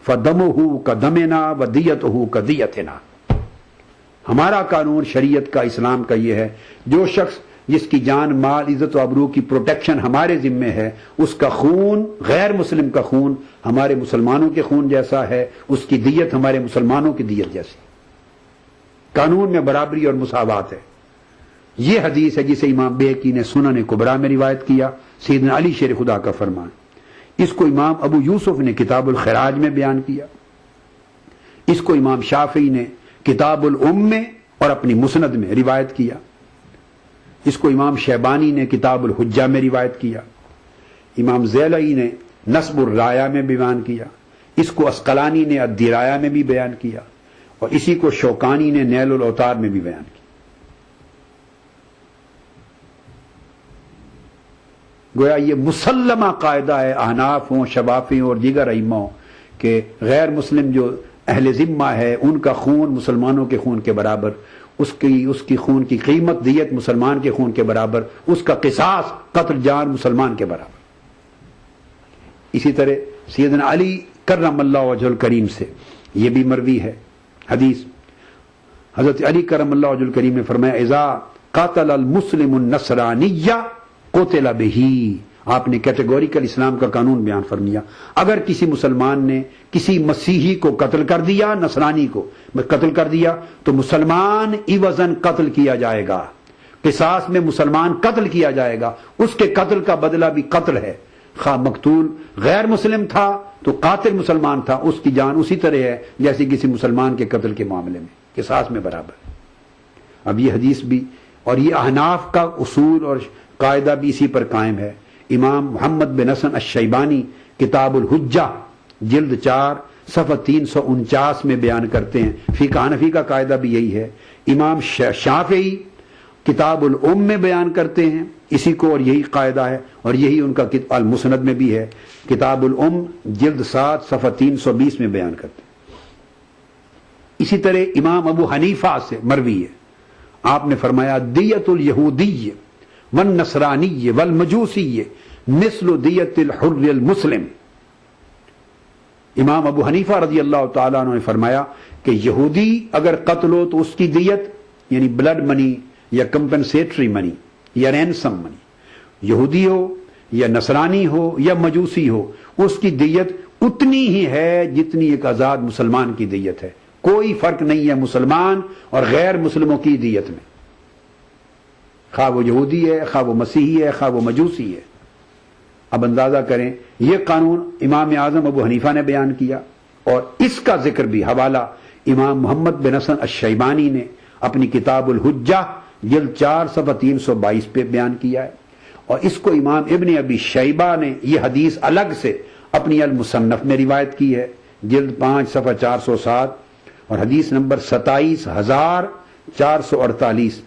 فدمہ کدمنا ودیتہ کدیتنا. ہمارا قانون شریعت کا، اسلام کا یہ ہے، جو شخص جس کی جان، مال، عزت و آبرو کی پروٹیکشن ہمارے ذمے ہے، اس کا خون، غیر مسلم کا خون ہمارے مسلمانوں کے خون جیسا ہے، اس کی دیت ہمارے مسلمانوں کی دیت جیسی. قانون میں برابری اور مساوات ہے. یہ حدیث ہے جسے امام بہقی نے سنن کبریٰ میں روایت کیا، سیدنا علی شیر خدا کا فرمان. اس کو امام ابو یوسف نے کتاب الخراج میں بیان کیا. اس کو امام شافعی نے کتاب الام میں اور اپنی مسند میں روایت کیا. اس کو امام شیبانی نے کتاب الحجہ میں روایت کیا. امام ذیلعی نے نصب الرایہ میں بیان کیا. اس کو اسقلانی نے الدرایا میں بھی بیان کیا، اور اسی کو شوکانی نے نیل الاوتار میں بھی بیان کیا. گویا یہ مسلمہ قاعدہ ہے احناف ہوں، شوافی اور دیگر ائمہ ہوں کہ غیر مسلم جو اہل ذمہ ہے ان کا خون مسلمانوں کے خون کے برابر، اس کی خون کی قیمت دیت مسلمان کے خون کے برابر، اس کا قصاص قتل جان مسلمان کے برابر. اسی طرح سیدنا علی کرم اللہ وجہ الکریم سے یہ بھی مروی ہے حدیث. حضرت علی کرم اللہ وجہ الکریم نے فرمایا اذا قاتل المسلم النصرانی قتل بہی. آپ نے کیٹیگوریکل اسلام کا قانون بیان فرمایا. اگر کسی مسلمان نے کسی مسیحی کو قتل کر دیا، نصرانی کو قتل کر دیا، تو مسلمان عوضاً قتل کیا جائے گا. قصاص میں مسلمان قتل کیا جائے گا، اس کے قتل کا بدلہ بھی قتل ہے. خواہ مقتول غیر مسلم تھا تو قاتل مسلمان تھا، اس کی جان اسی طرح ہے جیسے کسی مسلمان کے قتل کے معاملے میں، قصاص میں برابر. اب یہ حدیث بھی اور یہ احناف کا اصول اور قاعدہ بھی اسی پر قائم ہے. امام محمد بن حسن الشیبانی کتاب الحجہ جلد 4 صفحہ 349 میں بیان کرتے ہیں. فقہ حنفی کا قاعدہ بھی یہی ہے. امام شافعی کتاب الام میں بیان کرتے ہیں اسی کو، اور یہی قاعدہ ہے، اور یہی ان کا المسند میں بھی ہے. کتاب الام جلد 7 صفحہ 320 میں بیان کرتے ہیں. اسی طرح امام ابو حنیفہ سے مروی ہے، آپ نے فرمایا دیت الیہودی والنصرانی والمجوسی مثل دیت الحر المسلم. امام ابو حنیفہ رضی اللہ تعالیٰ عنہ نے فرمایا کہ یہودی اگر قتل ہو تو اس کی دیت یعنی بلڈ منی یا کمپنسیٹری منی یا رینسم منی، یہودی ہو یا نصرانی ہو یا مجوسی ہو، اس کی دیت اتنی ہی ہے جتنی ایک آزاد مسلمان کی دیت ہے. کوئی فرق نہیں ہے مسلمان اور غیر مسلموں کی دیت میں، خواہ وہ یہودی ہے، خواہ وہ مسیحی ہے، خواہ وہ مجوسی ہے. اب اندازہ کریں، یہ قانون امام اعظم ابو حنیفہ نے بیان کیا، اور اس کا ذکر بھی حوالہ امام محمد بن حسن الشیبانی نے اپنی کتاب الحجہ جلد 4 صفحہ 322 پہ بیان کیا ہے. اور اس کو امام ابن ابی شیبہ نے یہ حدیث الگ سے اپنی المصنف میں روایت کی ہے، جلد 5 صفحہ 407 اور حدیث نمبر 27448.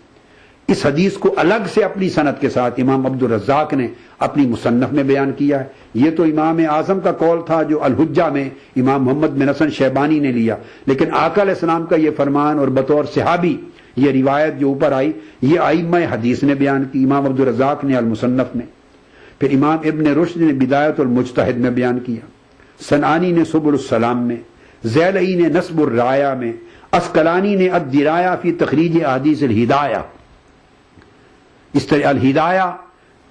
اس حدیث کو الگ سے اپنی سند کے ساتھ امام عبد الرزاق نے اپنی مصنف میں بیان کیا ہے. یہ تو امام اعظم کا قول تھا جو الحجہ میں امام محمد بن حسن شیبانی نے لیا، لیکن آقا علیہ السلام کا یہ فرمان اور بطور صحابی یہ روایت جو اوپر آئی یہ ائمہ حدیث نے بیان کی. امام عبد الرزاق نے المصنف میں، پھر امام ابن رشد نے بدایت المجتہد میں بیان کیا، صنعانی نے سبل السلام میں، ذیلعی نے نصب الرایہ میں، اسقلانی نے الدرایا فی تخریج احادیث الہدایہ. اس طرح الہدایہ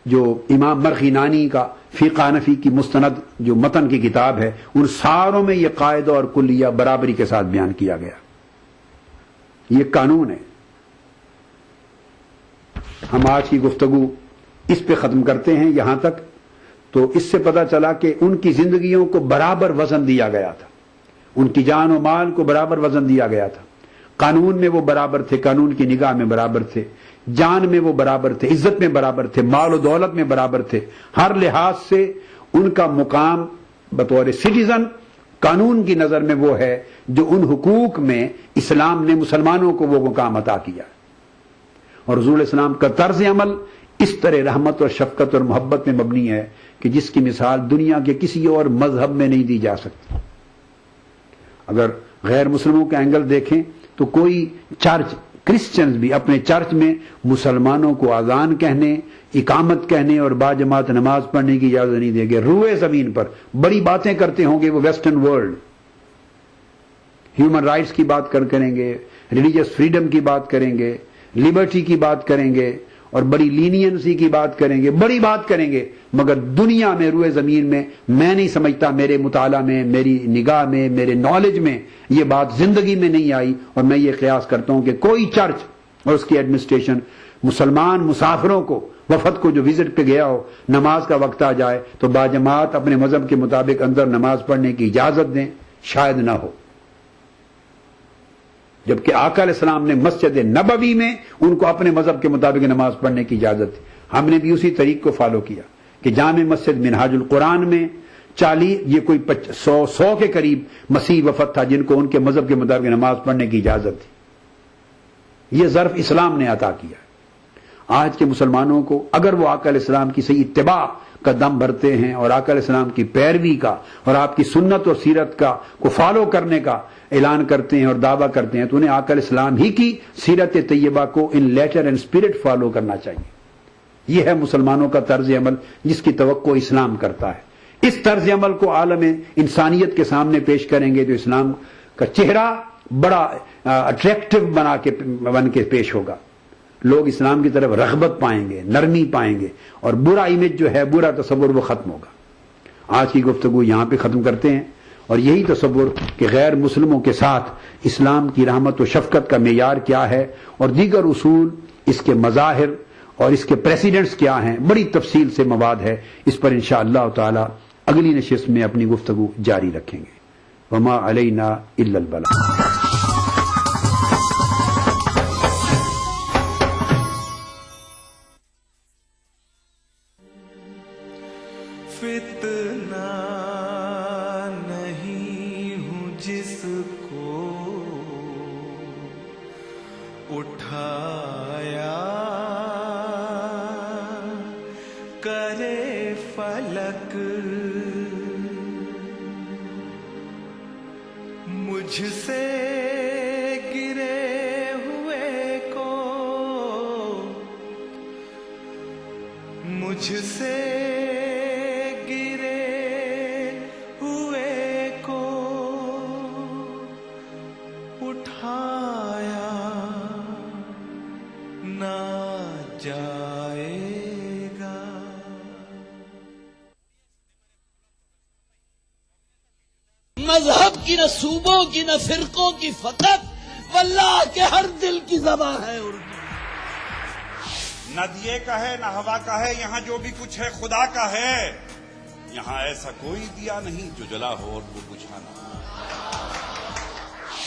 جو امام مرغینانی کا فقہ حنفی کی مستند جو متن کی کتاب ہے، ان ساروں میں یہ قاعدہ اور کلیہ برابری کے ساتھ بیان کیا گیا. یہ قانون ہے. ہم آج کی گفتگو اس پہ ختم کرتے ہیں یہاں تک. تو اس سے پتہ چلا کہ ان کی زندگیوں کو برابر وزن دیا گیا تھا، ان کی جان و مال کو برابر وزن دیا گیا تھا. قانون میں وہ برابر تھے، قانون کی نگاہ میں برابر تھے، جان میں وہ برابر تھے، عزت میں برابر تھے، مال و دولت میں برابر تھے. ہر لحاظ سے ان کا مقام بطور سٹیزن قانون کی نظر میں وہ ہے جو ان حقوق میں اسلام نے مسلمانوں کو وہ مقام عطا کیا. اور حضور علیہ السلام کا طرز عمل اس طرح رحمت اور شفقت اور محبت میں مبنی ہے کہ جس کی مثال دنیا کے کسی اور مذہب میں نہیں دی جا سکتی. اگر غیر مسلموں کا اینگل دیکھیں تو کوئی چرچ کرسچنز بھی اپنے چرچ میں مسلمانوں کو اذان کہنے، اقامت کہنے اور باجماعت نماز پڑھنے کی اجازت نہیں دیں گے. روئے زمین پر بڑی باتیں کرتے ہوں گے وہ ویسٹرن ورلڈ، ہیومن رائٹس کی بات کریں گے، ریلیجس فریڈم کی بات کریں گے، لبرٹی کی بات کریں گے اور بڑی لینینسی کی بات کریں گے، بڑی بات کریں گے، مگر دنیا میں روئے زمین میں میں نہیں سمجھتا، میرے مطالعہ میں، میری نگاہ میں، میرے نالج میں یہ بات زندگی میں نہیں آئی. اور میں یہ قیاس کرتا ہوں کہ کوئی چرچ اور اس کی ایڈمنسٹریشن مسلمان مسافروں کو، وفد کو جو وزٹ پہ گیا ہو، نماز کا وقت آ جائے تو باجماعت اپنے مذہب کے مطابق اندر نماز پڑھنے کی اجازت دیں، شاید نہ ہو. جبکہ آقا علیہ السلام نے مسجد نبوی میں ان کو اپنے مذہب کے مطابق نماز پڑھنے کی اجازت دی. ہم نے بھی اسی طریق کو فالو کیا کہ جامع مسجد منہاج القرآن میں 40 یہ کوئی 100 کے قریب مسیح وفد تھا جن کو ان کے مذہب کے مطابق نماز پڑھنے کی اجازت تھی. یہ ظرف اسلام نے عطا کیا. آج کے مسلمانوں کو اگر وہ آقا علیہ السلام کی صحیح اتباع کا دم بھرتے ہیں اور آقا علیہ السلام کی پیروی کا اور آپ کی سنت اور سیرت کا کو فالو کرنے کا اعلان کرتے ہیں اور دعویٰ کرتے ہیں تو انہیں آقا علیہ السلام ہی کی سیرت طیبہ کو ان لیٹر اینڈ اسپرٹ فالو کرنا چاہیے. یہ ہے مسلمانوں کا طرز عمل جس کی توقع اسلام کرتا ہے. اس طرز عمل کو عالم انسانیت کے سامنے پیش کریں گے تو اسلام کا چہرہ بڑا اٹریکٹیو بن کے پیش ہوگا. لوگ اسلام کی طرف رغبت پائیں گے، نرمی پائیں گے اور برا امیج جو ہے، برا تصور وہ ختم ہوگا. آج کی گفتگو یہاں پہ ختم کرتے ہیں اور یہی تصور کہ غیر مسلموں کے ساتھ اسلام کی رحمت و شفقت کا معیار کیا ہے اور دیگر اصول، اس کے مظاہر اور اس کے پریسیڈنٹس کیا ہیں، بڑی تفصیل سے مواد ہے. اس پر انشاءاللہ تعالی اگلی نشست میں اپنی گفتگو جاری رکھیں گے. وما علینا الا البلاغ. فتنہ نہیں ہوں جس کو اٹھایا کرے فلک، مجھ سے گرے ہوئے کو، مجھ سے مذہب کی نہ صوبوں کی نہ فرقوں کی فقط، واللہ کے ہر دل کی زبان ہے اردو. نہ دیے کا ہے نہ ہوا کا ہے، یہاں جو بھی کچھ ہے خدا کا ہے. یہاں ایسا کوئی دیا نہیں جو جلا ہو اور وہ بجھانا.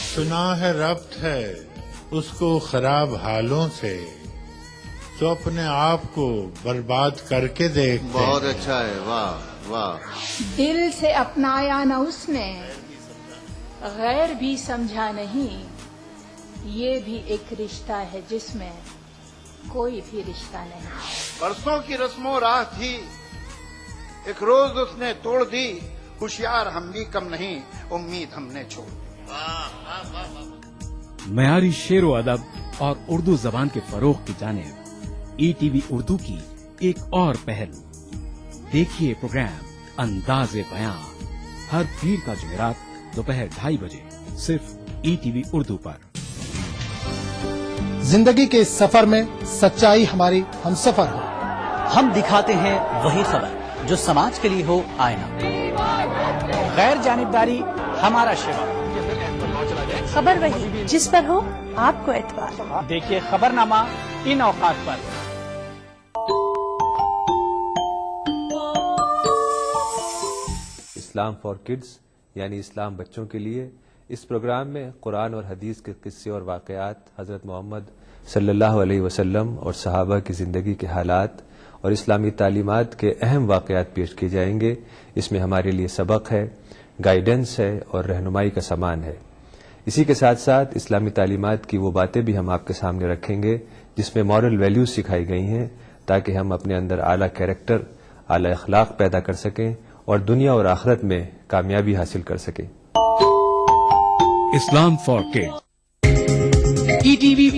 سنا ہے ربط ہے اس کو خراب حالوں سے، تو اپنے آپ کو برباد کر کے دیکھتے. بہت اچھا ہے، واہ واہ. دل سے اپنایا نہ اس نے، غیر بھی سمجھا نہیں، یہ بھی ایک رشتہ ہے جس میں کوئی بھی رشتہ نہیں. برسوں کی رسم و راہ تھی، ایک روز اس نے توڑ دی. ہوشیار ہم بھی کم نہیں، امید ہم نے چھوڑ دی. معیاری شعر و ادب اور اردو زبان کے فروغ کی جانب ای ٹی وی اردو کی ایک اور پہل. دیکھیے پروگرام انداز بیاں ہر پیر کا جمعرات دوپہر 2:30 بجے صرف ای ٹی وی اردو پر. زندگی کے اس سفر میں سچائی ہماری ہم سفر ہو. ہم دکھاتے ہیں وہی خبر جو سماج کے لیے ہو آئینہ. غیر جانبداری ہمارا شعار. خبر وہی جس پر ہو آپ کو اعتبار. دیکھیے خبر نامہ ان اوقات پر. اسلام فار کڈز یعنی اسلام بچوں کے لیے. اس پروگرام میں قرآن اور حدیث کے قصے اور واقعات، حضرت محمد صلی اللہ علیہ وسلم اور صحابہ کی زندگی کے حالات اور اسلامی تعلیمات کے اہم واقعات پیش کیے جائیں گے. اس میں ہمارے لیے سبق ہے، گائیڈنس ہے اور رہنمائی کا سامان ہے. اسی کے ساتھ ساتھ اسلامی تعلیمات کی وہ باتیں بھی ہم آپ کے سامنے رکھیں گے جس میں مورل ویلیوز سکھائی گئی ہیں تاکہ ہم اپنے اندر اعلیٰ کیریکٹر، اعلیٰ اخلاق پیدا کر سکیں اور دنیا اور آخرت میں کامیابی حاصل کر سکیں. اسلام for kids. ETV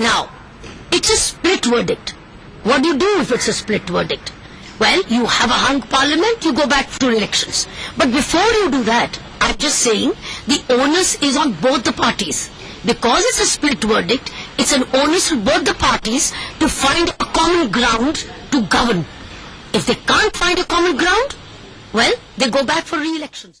Now, it's a split verdict. What do you do if it's a split verdict? Well, you have a hung parliament, you go back to elections. But before you do that, I'm just saying the onus is on both the parties. Because it's a split verdict, it's an onus on both the parties to find a common ground to govern. If they can't find a common ground, well, they go back for re-elections.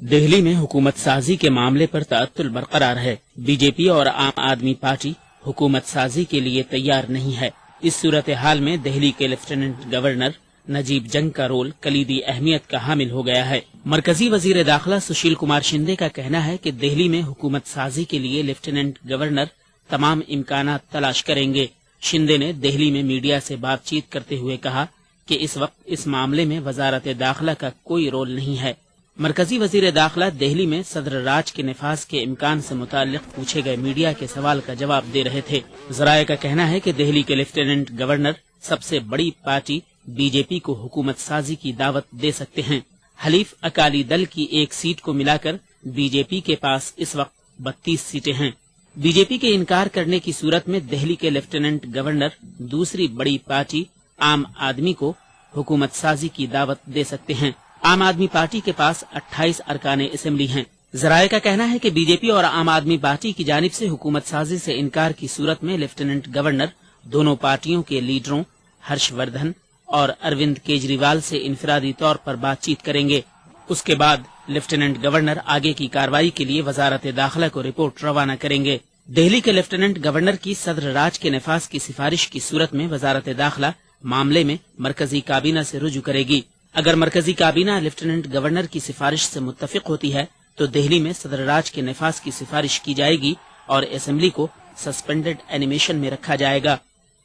Delhi میں حکومت سازی کے معاملے پر تعطل برقرار ہے. B J پی اور عام آدمی پارٹی حکومت سازی کے لیے تیار نہیں ہے. اس صورتحال میں دہلی کے لیفٹیننٹ گورنر نجیب جنگ کا رول کلیدی اہمیت کا حامل ہو گیا ہے. مرکزی وزیر داخلہ سشیل کمار شندے کا کہنا ہے کہ دہلی میں حکومت سازی کے لیے لیفٹیننٹ گورنر تمام امکانات تلاش کریں گے. شندے نے دہلی میں میڈیا سے بات چیت کرتے ہوئے کہا کہ اس وقت اس معاملے میں وزارت داخلہ کا کوئی رول نہیں ہے. مرکزی وزیر داخلہ دہلی میں صدر راج کے نفاذ کے امکان سے متعلق پوچھے گئے میڈیا کے سوال کا جواب دے رہے تھے. ذرائع کا کہنا ہے کہ دہلی کے لیفٹیننٹ گورنر سب سے بڑی پارٹی بی جے پی کو حکومت سازی کی دعوت دے سکتے ہیں. حلیف اکالی دل کی ایک سیٹ کو ملا کر بی جے پی کے پاس اس وقت 32 سیٹیں ہیں. بی جے پی کے انکار کرنے کی صورت میں دہلی کے لیفٹیننٹ گورنر دوسری بڑی پارٹی عام آدمی کو حکومت سازی کی دعوت دے سکتے ہیں. عام آدمی پارٹی کے پاس 28 ارکان اسمبلی ہیں. ذرائع کا کہنا ہے کہ بی جے پی اور عام آدمی پارٹی کی جانب سے حکومت سازی سے انکار کی صورت میں لیفٹیننٹ گورنر دونوں پارٹیوں کے لیڈروں ہرش وردھن اور اروند کیجریوال سے انفرادی طور پر بات چیت کریں گے. اس کے بعد لیفٹیننٹ گورنر آگے کی کارروائی کے لیے وزارت داخلہ کو رپورٹ روانہ کریں گے. دہلی کے لیفٹیننٹ گورنر کی صدر راج کے نفاذ کی سفارش کی صورت میں وزارت داخلہ معاملے میں مرکزی کابینہ سے رجوع کرے گی. اگر مرکزی کابینہ لیفٹیننٹ گورنر کی سفارش سے متفق ہوتی ہے تو دہلی میں صدر راج کے نفاذ کی سفارش کی جائے گی اور اسمبلی کو سسپینڈڈ اینیمیشن میں رکھا جائے گا.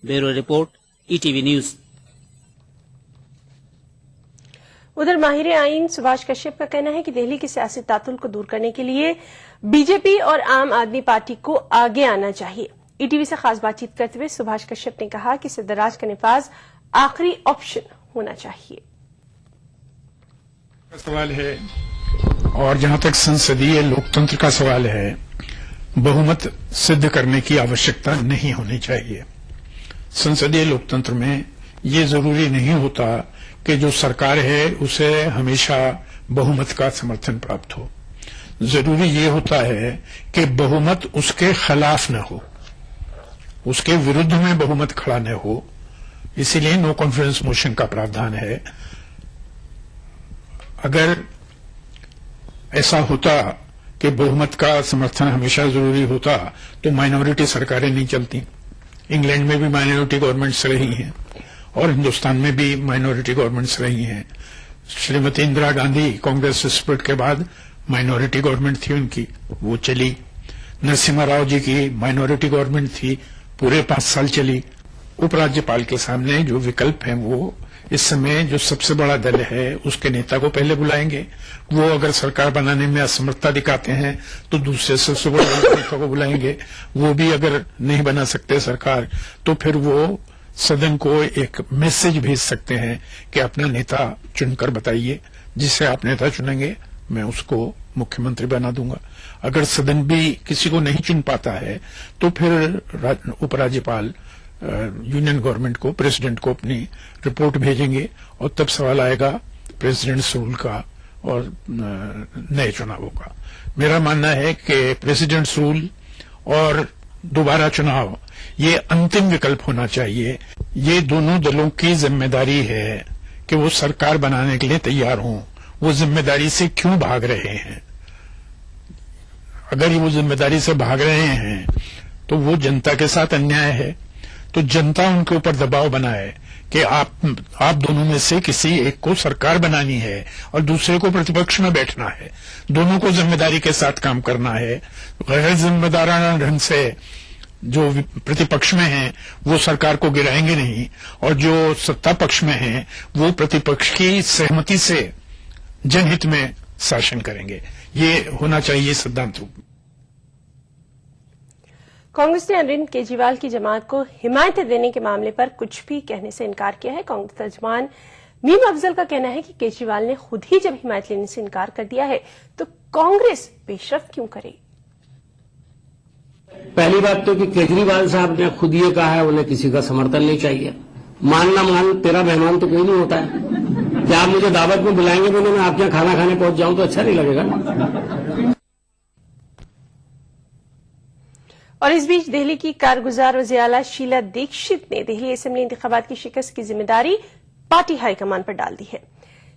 Bureau report E T V news. ادھر ماہر آئین سبھاش کشیپ کا کہنا ہے کہ دہلی کے سیاسی تعطل کو دور کرنے کے لیے بی جے پی اور عام آدمی پارٹی کو آگے آنا چاہیے. ای ٹی وی سے خاص بات چیت کرتے ہوئے سبھاش کشیپ نے کہا کہ صدر راج کا نفاذ آخری آپشن ہونا چاہیے. سوال ہے اور جہاں تک سنسدیہ لوکتنتر کا سوال ہے، بہومت سدھ کرنے کی آوشکتا نہیں ہونی چاہیے. سنسدیہ لوکتنتر میں یہ ضروری نہیں ہوتا کہ جو سرکار ہے اسے ہمیشہ بہومت کا سمرتھن پراپت ہو. ضروری یہ ہوتا ہے کہ بہومت اس کے خلاف نہ ہو، اس کے ورودھ میں بہومت کھڑا نہ ہو. اسی لیے نو کانفیڈنس موشن کا پراودھان ہے. اگر ایسا ہوتا کہ بہومت کا سمرتھن ہمیشہ ضروری ہوتا تو مائنورٹی سرکاریں نہیں چلتی. انگلینڈ میں بھی مائنورٹی گورنمنٹس رہی ہیں اور ہندوستان میں بھی مائنورٹی گورنمنٹس رہی ہیں. شریمتی اندرا گاندھی کانگریس اسپرٹ کے بعد مائنورٹی گورنمنٹ تھی ان کی، وہ چلی. نرسمہا راؤ جی کی مائنورٹی گورنمنٹ تھی، پورے 5 سال چلی. اپ راجیپال کے سامنے جو وکلپ ہیں وہ اس سمے جو سب سے بڑا دل ہے اس کے نیتا کو پہلے بلائیں گے. وہ اگر سرکار بنانے میں اسمرتھا دکھاتے ہیں تو دوسرے سب سے بڑے نیتا کو بلائیں گے. وہ بھی اگر نہیں بنا سکتے سرکار تو پھر وہ صدن کو ایک میسج بھیج سکتے ہیں کہ اپنا نیتا چن کر بتائیے، جسے آپ نیتا چنیں گے میں اس کو مکھیہ منتری بنا دوں گا. اگر صدن بھی کسی کو نہیں چن پاتا ہے تو پھر اپ راجیپال یونین گورنمنٹ کو، پریزیڈنٹ کو اپنی رپورٹ بھیجیں گے اور تب سوال آئے گا پریزیڈنٹس رول کا اور نئے چناؤ کا. میرا ماننا ہے کہ پریزیڈنٹس رول اور دوبارہ چناؤ یہ انتم وکلپ ہونا چاہیے. یہ دونوں دلوں کی ذمہ داری ہے کہ وہ سرکار بنانے کے لیے تیار ہوں. وہ ذمہ داری سے کیوں بھاگ رہے ہیں؟ اگر وہ ذمہ داری سے بھاگ رہے ہیں تو وہ جنتا کے ساتھ انیائے ہے. تو جنتا ان کے اوپر دباؤ بنائے کہ آپ دونوں میں سے کسی ایک کو سرکار بنانی ہے اور دوسرے کو پرتپکش میں بیٹھنا ہے. دونوں کو ذمہ داری کے ساتھ کام کرنا ہے. غیر ذمہ دارانہ ڈھنگ سے جو پرتپکش میں ہیں وہ سرکار کو گرائیں گے نہیں، اور جو ستا پکش میں ہیں وہ پرتپکش کی سہمتی سے جن ہت میں شاشن کریں گے. یہ ہونا چاہیے سدھانت روپ میں. کانگریس نے اروند کیجریوال کی جماعت کو حمایت دینے کے معاملے پر کچھ بھی کہنے سے انکار کیا ہے. کانگریس ترجمان میم افضل کا کہنا ہے کہ کیجریوال نے خود ہی جب حمایت لینے سے انکار کر دیا ہے تو کانگریس پیش رفت کیوں کرے. پہلی بات تو کہ کیجریوال صاحب نے خود یہ کہا ہے انہیں کسی کا سمرتھن نہیں چاہیے. ماننا مان تیرا مہمان تو کوئی نہیں ہوتا ہے. کیا آپ مجھے دعوت میں بلائیں گے تو میں آپ کے یہاں کھانا کھانے پہنچ جاؤں تو اچھا نہیں لگے گا. اور اس بیچ دہلی کی کارگزار وزیر اعلیٰ شیلا دیکشت نے دہلی اسمبلی انتخابات کی شکست کی ذمہ داری پارٹی ہائی کمان پر ڈال دی ہے.